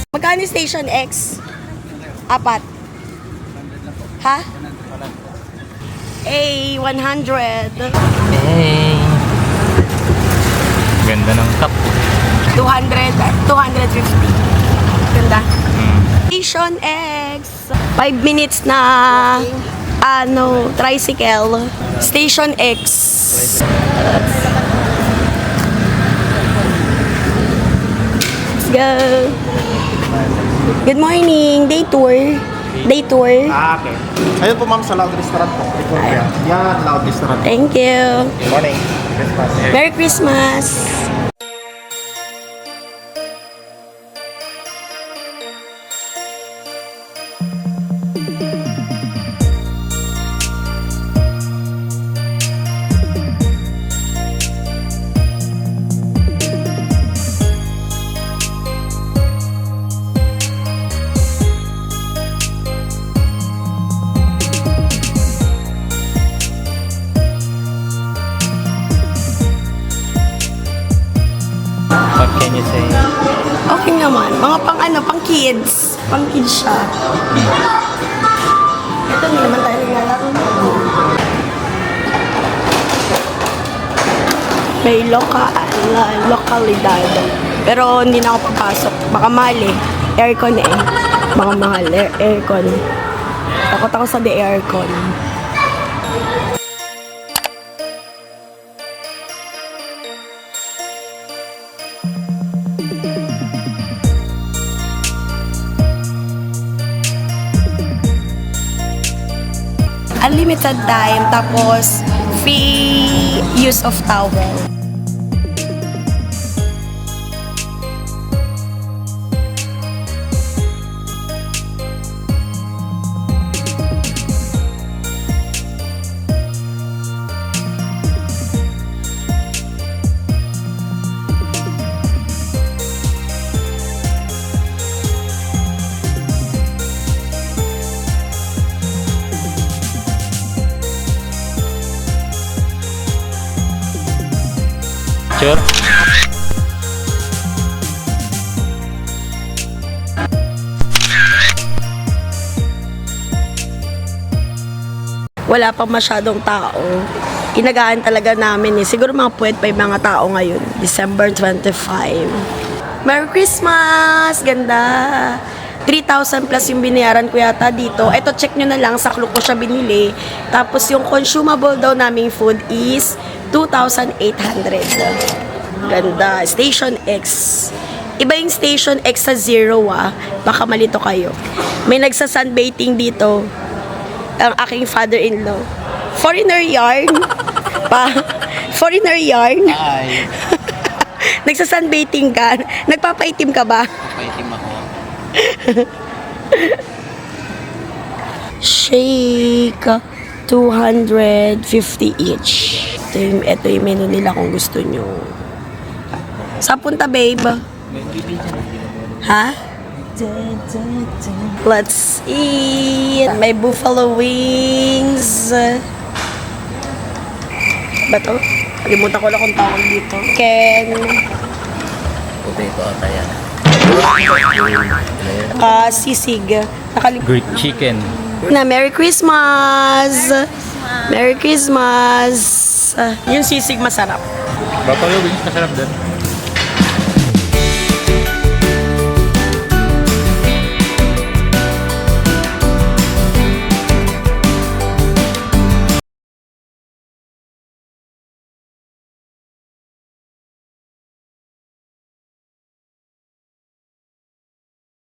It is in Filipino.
Magkano Station X? 4. Ha? A 100. Hey. Ganda ng cup. 200, 250. Ganda. Mm. Station X. 5 minutes na tricycle. Station X. Let's go. Good morning. Day tour. Day tour. Okay. Ayun po ma'am sa Loud Restaurant po. Yan, Loud Restaurant. Thank you. Good morning. Christmas. Merry Christmas. What can you say? Okay naman. Mga pang kids. Pang kids siya. Ito hindi naman tayo naglalaro. May lokalidad. Pero hindi na ako papasok. Baka mahal eh. Aircon eh. Baka mahal. Aircon. Takot ako sa aircon. Unlimited time, tapos free use of towel. Sure? Wala pang masyadong tao. Inagaan talaga namin eh. Siguro mga puwet pa yung mga tao ngayon. December 25. Merry Christmas! Ganda! 3,000 plus yung binayaran ko yata dito. Ito, check nyo na lang. Sa Klook ko siya binili. Tapos yung consumable daw naming food is 2,800. Ganda. Station X. Iba yung Station X sa Zero ah. Baka malito kayo. May nagsa-sunbathing dito. Ang aking father-in-law. Foreigner yarn. Foreigner yarn. Ay. Nagsa-sunbathing ka. Nagpapaitim ka ba? Paitim ako. Shake 250 each. Ito yung menu nila kung gusto nyo. Saan punta, babe? Ha? Let's eat. May buffalo wings. Bato? Kalimutan ko na kung tawag dito. Ken. Potato ata yan. Sisig. Nakalimutan. Greek chicken. Na Merry Christmas! Merry Christmas! Yung sisig masarap. Buffalo wings masarap din.